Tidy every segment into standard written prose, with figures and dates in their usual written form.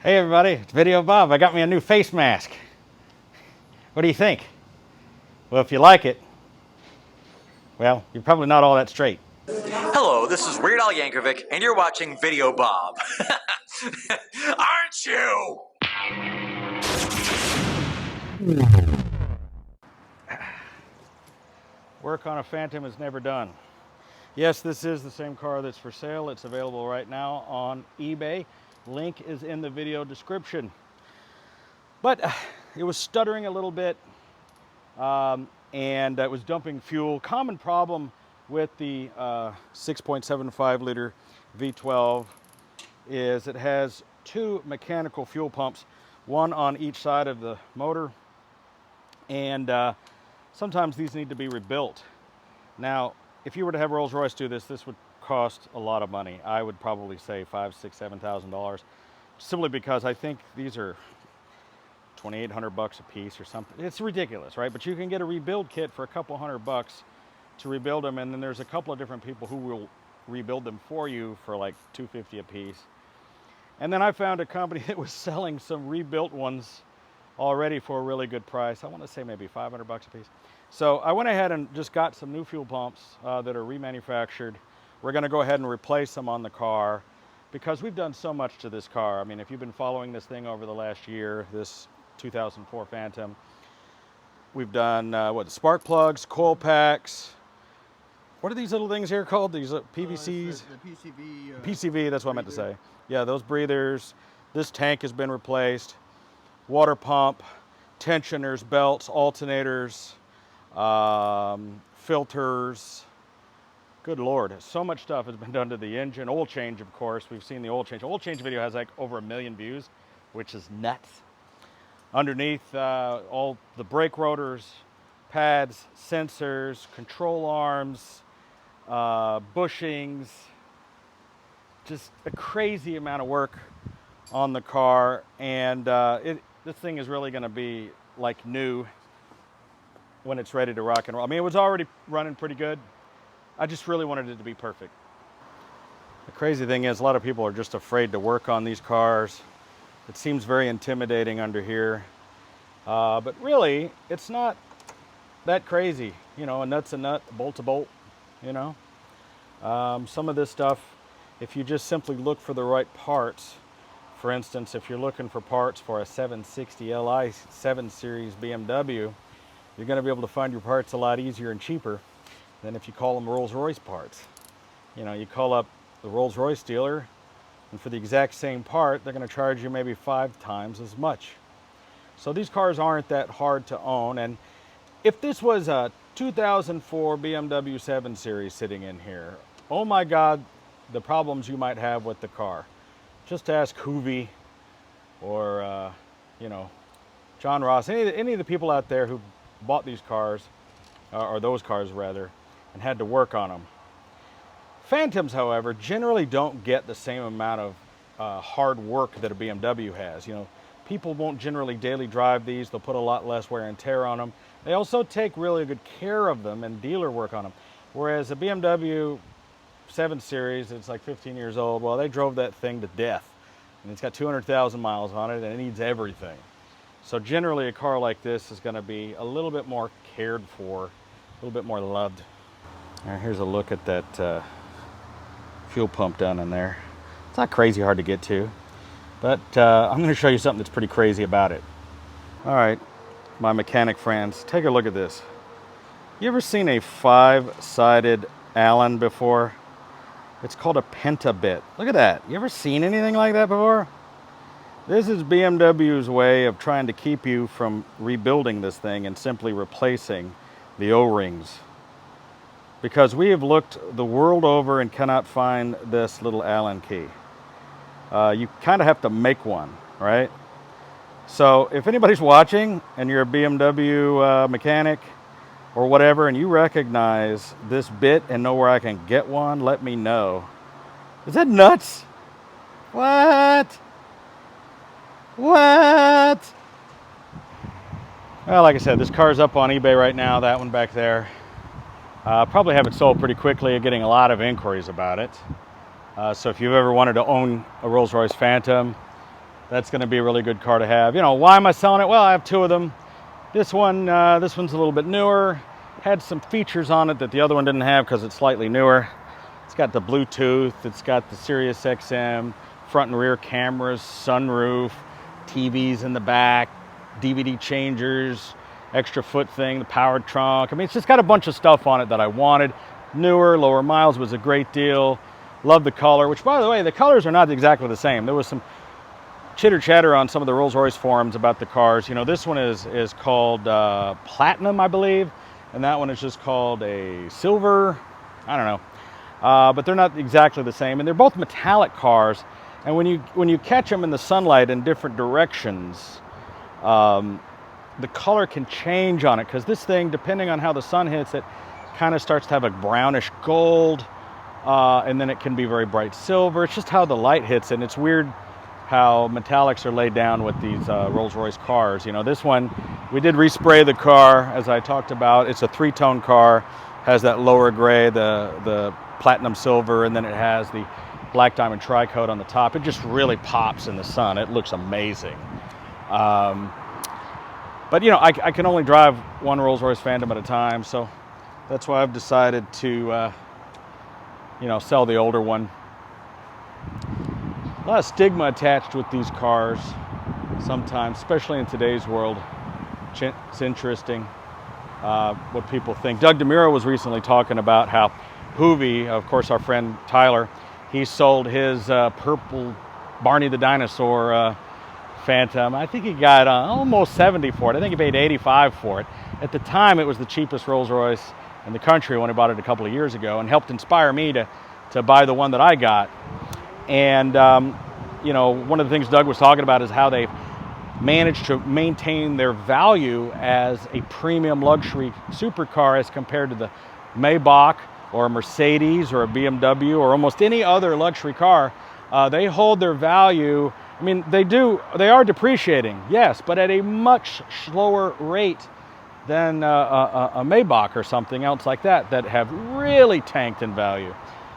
Hey everybody, it's Videobob. I got me a new face mask. What do you think? Well, if you like it, well, you're probably not all that straight. Hello, this is Weird Al Yankovic, and you're watching Videobob. Aren't you? Work on a Phantom is never done. Yes, this is the same car that's for sale. It's available right now on eBay. Link is in the video description. But it was stuttering a little bit and it was dumping fuel. Common problem with the 6.75 liter V12 is it has two mechanical fuel pumps, one on each side of the motor, and sometimes these need to be rebuilt. Now, if you were to have Rolls-Royce do this, this would cost a lot of money. I would probably say $5,000, $6,000, $7,000, simply because I think these are $2,800 a piece or something. It's ridiculous, right? But you can get a rebuild kit for a couple $100 to rebuild them, and then there's a couple of different people who will rebuild them for you for like $250 a piece. And then I found a company that was selling some rebuilt ones already for a really good price. I want to say maybe $500 a piece. So I went ahead and just got some new fuel pumps that are remanufactured. We're going to go ahead and replace them on the car because we've done so much to this car. I mean, if you've been following this thing over the last year, this 2004 Phantom, we've done spark plugs, coil packs. What are these little things here called? These PVCs? The PCV. PCV, that's what I meant to say. Yeah, those breathers. This tank has been replaced. Water pump, tensioners, belts, alternators, filters. Good Lord, so much stuff has been done to the engine. Oil change, of course. We've seen the oil change. Oil change video has like over 1 million views, which is nuts. Underneath, all the brake rotors, pads, sensors, control arms, bushings. Just a crazy amount of work on the car, and this thing is really going to be like new when it's ready to rock and roll. I mean, it was already running pretty good. I just really wanted it to be perfect. The crazy thing is a lot of people are just afraid to work on these cars. It seems very intimidating under here, but really it's not that crazy. You know, a nut's a nut, a bolt's a bolt, you know. Some of this stuff, if you just simply look for the right parts, for instance, if you're looking for parts for a 760 Li 7 Series BMW, you're going to be able to find your parts a lot easier and cheaper than if you call them Rolls-Royce parts. You know, you call up the Rolls-Royce dealer, and for the exact same part, they're going to charge you maybe 5 times as much. So these cars aren't that hard to own, and if this was a 2004 BMW 7 Series sitting in here, oh my God, the problems you might have with the car. Just ask Hoovy or, you know, John Ross, any of the people out there who bought these cars, or those cars rather, and had to work on them. Phantoms, however, generally don't get the same amount of hard work that a BMW has. You know, people won't generally daily drive these. They'll put a lot less wear and tear on them. They also take really good care of them and dealer work on them. Whereas a BMW 7 Series, it's like 15 years old. Well, they drove that thing to death. And it's got 200,000 miles on it, and it needs everything. So generally a car like this is going to be a little bit more cared for, a little bit more loved. All right, here's a look at that fuel pump down in there. It's not crazy hard to get to, but I'm going to show you something that's pretty crazy about it. All right, my mechanic friends, take a look at this. You ever seen a 5-sided Allen before? It's called a pentabit. Look at that. You ever seen anything like that before? This is BMW's way of trying to keep you from rebuilding this thing and simply replacing the O-rings. Because we have looked the world over and cannot find this little Allen key. You kind of have to make one, right? So if anybody's watching and you're a BMW mechanic or whatever, and you recognize this bit and know where I can get one, let me know. Is that nuts? What? What? Well, like I said, this car's up on eBay right now, that one back there. Probably have it sold pretty quickly. I'm getting a lot of inquiries about it. So if you've ever wanted to own a Rolls-Royce Phantom, that's going to be a really good car to have. You know, why am I selling it? Well, I have two of them. This one's a little bit newer. Had some features on it that the other one didn't have because it's slightly newer. It's got the Bluetooth, it's got the Sirius XM, front and rear cameras, sunroof, TVs in the back, DVD changers, extra foot thing, the powered trunk. I mean, it's just got a bunch of stuff on it that I wanted. Newer, lower miles was a great deal. Love the color, which, by the way, the colors are not exactly the same. There was some chitter chatter on some of the Rolls-Royce forums about the cars. You know, this one is called Platinum, I believe, and that one is just called a Silver. I don't know. But they're not exactly the same, and they're both metallic cars. And when you catch them in the sunlight in different directions, the color can change on it, because this thing, depending on how the sun hits it, kind of starts to have a brownish gold, and then it can be very bright silver. It's just how the light hits it. And it's weird how metallics are laid down with these Rolls-Royce cars. You know, this one, we did respray the car, as I talked about. It's a three-tone car, has that lower gray, the platinum silver, and then it has the black diamond tri-coat on the top. It just really pops in the sun. It looks amazing. But you know, I can only drive one Rolls-Royce Phantom at a time, so that's why I've decided to you know, sell the older one. A lot of stigma attached with these cars sometimes, especially in today's world. It's interesting what people think. Doug DeMuro was recently talking about how Hoovy, of course our friend Tyler, he sold his purple Barney the Dinosaur Phantom. I think he got almost 70 for it. I think he paid 85 for it. At the time, it was the cheapest Rolls-Royce in the country when I bought it a couple of years ago, and helped inspire me to buy the one that I got. And you know, one of the things Doug was talking about is how they've managed to maintain their value as a premium luxury supercar as compared to the Maybach or a Mercedes or a BMW or almost any other luxury car. They hold their value. I mean, they are depreciating, yes, but at a much slower rate than a Maybach or something else like that have really tanked in value.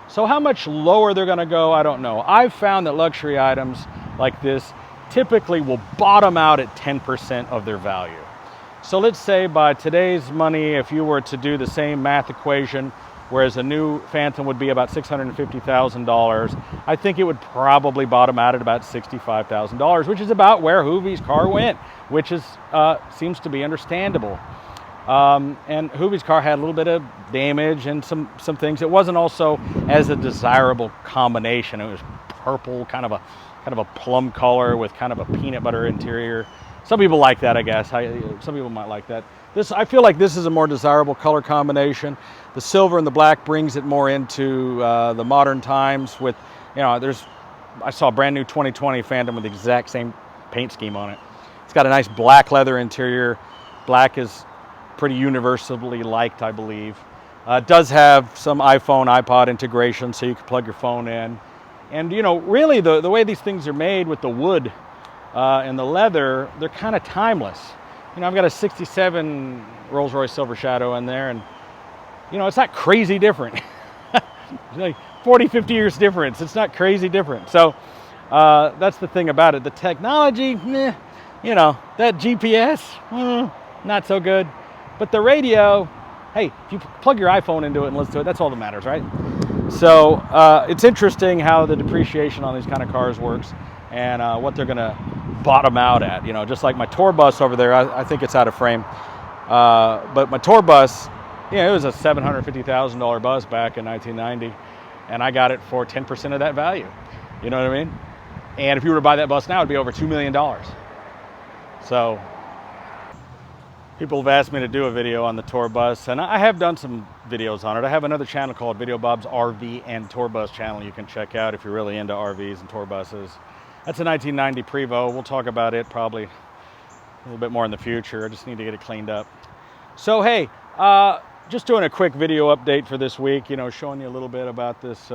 So how much lower they're going to go, I don't know. I've found that luxury items like this typically will bottom out at 10% of their value. So let's say by today's money, if you were to do the same math equation, whereas a new Phantom would be about $650,000, I think it would probably bottom out at about $65,000, which is about where Hoovy's car went, which is seems to be understandable. And Hoovy's car had a little bit of damage and some things. It wasn't also as a desirable combination. It was purple, kind of a plum color with kind of a peanut butter interior. Some people like that, I guess. Some people might like that. I feel like this is a more desirable color combination. The silver and the black brings it more into the modern times. With, you know, I saw a brand new 2020 Phantom with the exact same paint scheme on it. It's got a nice black leather interior. Black is pretty universally liked, I believe. It does have some iPhone, iPod integration, so you can plug your phone in. And you know, really the way these things are made with the wood and the leather, they're kind of timeless. You know, I've got a 67 Rolls-Royce Silver Shadow in there, and you know, it's not crazy different. It's like 40, 50 years difference. It's not crazy different. So that's the thing about it. The technology, you know, that GPS, not so good. But the radio, hey, if you plug your iPhone into it and listen to it, that's all that matters, right? So it's interesting how the depreciation on these kind of cars works, and what they're going to bottom out at. You know, just like my tour bus over there, I think it's out of frame. But my tour bus, you know, it was a $750,000 bus back in 1990, and I got it for 10% of that value. You know what I mean? And if you were to buy that bus now, it'd be over $2 million. So people have asked me to do a video on the tour bus, and I have done some videos on it. I have another channel called Videobob's RV and Tour Bus channel you can check out if you're really into RVs and tour buses. That's a 1990 Prevost. We'll talk about it probably a little bit more in the future. I just need to get it cleaned up. So hey, just doing a quick video update for this week, you know, showing you a little bit about this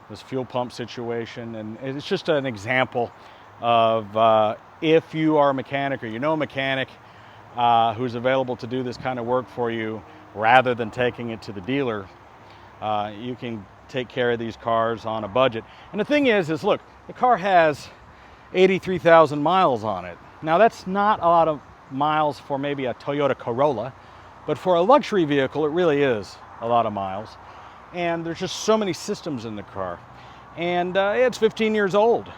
this fuel pump situation, and it's just an example of if you are a mechanic or you know a mechanic who's available to do this kind of work for you, rather than taking it to the dealer, you can take care of these cars on a budget. And the thing is look, the car has 83,000 miles on it. Now that's not a lot of miles for maybe a Toyota Corolla, but for a luxury vehicle, it really is a lot of miles. And there's just so many systems in the car. And it's 15 years old.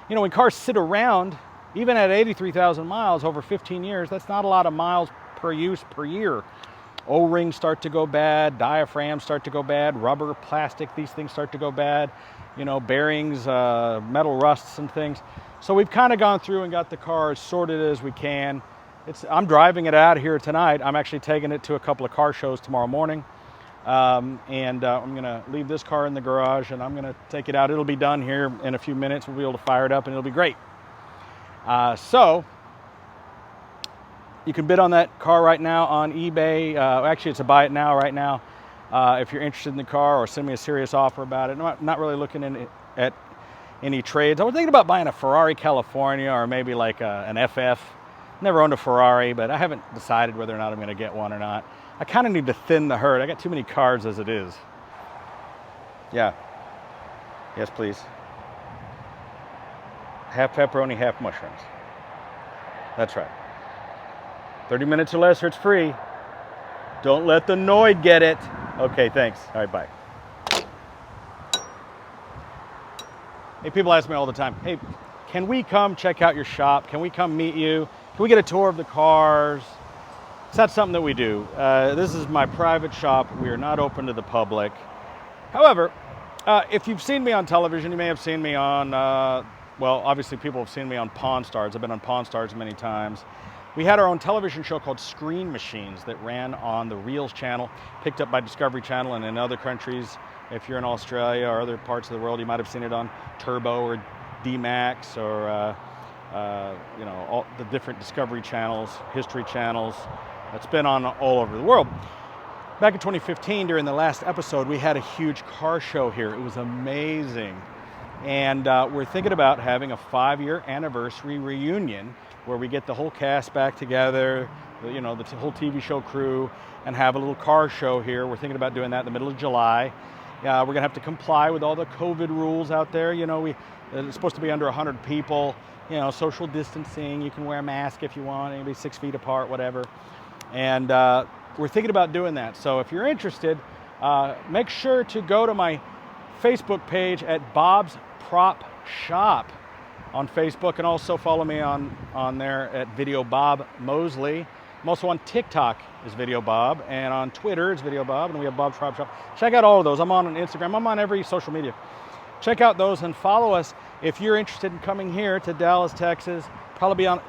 You know, when cars sit around, even at 83,000 miles over 15 years, that's not a lot of miles per use per year. O-rings start to go bad, diaphragms start to go bad, rubber, plastic, these things start to go bad. You know, bearings, metal rusts and things. So we've kind of gone through and got the car as sorted as we can. I'm driving it out here tonight. I'm actually taking it to a couple of car shows tomorrow morning. I'm gonna leave this car in the garage and I'm gonna take it out. It'll be done here in a few minutes. We'll be able to fire it up and it'll be great. So you can bid on that car right now on eBay. Actually, it's a buy it now right now. If you're interested in the car, or send me a serious offer about it. I'm not really looking at any trades. I was thinking about buying a Ferrari California or maybe like an FF. Never owned a Ferrari, but I haven't decided whether or not I'm going to get one or not. I kind of need to thin the herd. I got too many cars as it is. Yeah. Yes, please. Half pepperoni, half mushrooms. That's right. 30 minutes or less or it's free. Don't let the Noid get it. Okay, thanks. All right, bye. Hey, people ask me all the time, hey, can we come check out your shop? Can we come meet you? Can we get a tour of the cars? It's not something that we do. This is my private shop. We are not open to the public. However, if you've seen me on television, you may have seen me on, well, obviously people have seen me on Pawn Stars. I've been on Pawn Stars many times. We had our own television show called Screen Machines that ran on the Reels channel, picked up by Discovery Channel, and in other countries, if you're in Australia or other parts of the world, you might have seen it on Turbo or D-Max or you know, all the different Discovery channels, History channels. It's been on all over the world. Back in 2015, during the last episode, we had a huge car show here. It was amazing. And we're thinking about having a 5-year anniversary reunion where we get the whole cast back together, you know, the whole TV show crew, and have a little car show here. We're thinking about doing that in the middle of July. We're gonna have to comply with all the COVID rules out there. You know, it's supposed to be under 100 people, you know, social distancing. You can wear a mask if you want, maybe 6 feet apart, whatever. And we're thinking about doing that. So if you're interested, make sure to go to my Facebook page at Bob's Prop Shop on Facebook, and also follow me on there at Videobob Mosley. I'm also on TikTok as Videobob, and on Twitter it's Videobob, and we have Bob's Prop Shop. Check out all of those. I'm on Instagram. I'm on every social media. Check out those and follow us if you're interested in coming here to Dallas, Texas. Probably going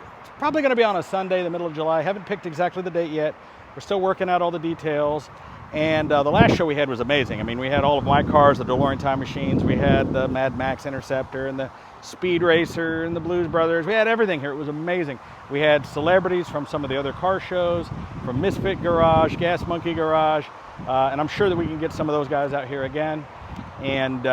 to be on a Sunday, the middle of July. Haven't picked exactly the date yet. We're still working out all the details. And the last show we had was amazing. I mean, we had all of my cars, the DeLorean Time Machines. We had the Mad Max Interceptor and the Speed Racer and the Blues Brothers. We had everything here. It was amazing. We had celebrities from some of the other car shows, from Misfit Garage, Gas Monkey Garage, and I'm sure that we can get some of those guys out here again. And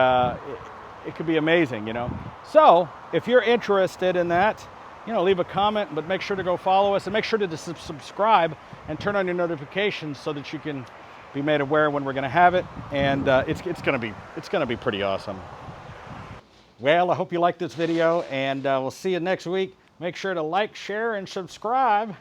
it could be amazing, you know. So if you're interested in that, you know, leave a comment, but make sure to go follow us and make sure to subscribe and turn on your notifications so that you can be made aware when we're going to have it. And it's going to be pretty awesome. Well, I hope you liked this video, and we'll see you next week. Make sure to like, share, and subscribe.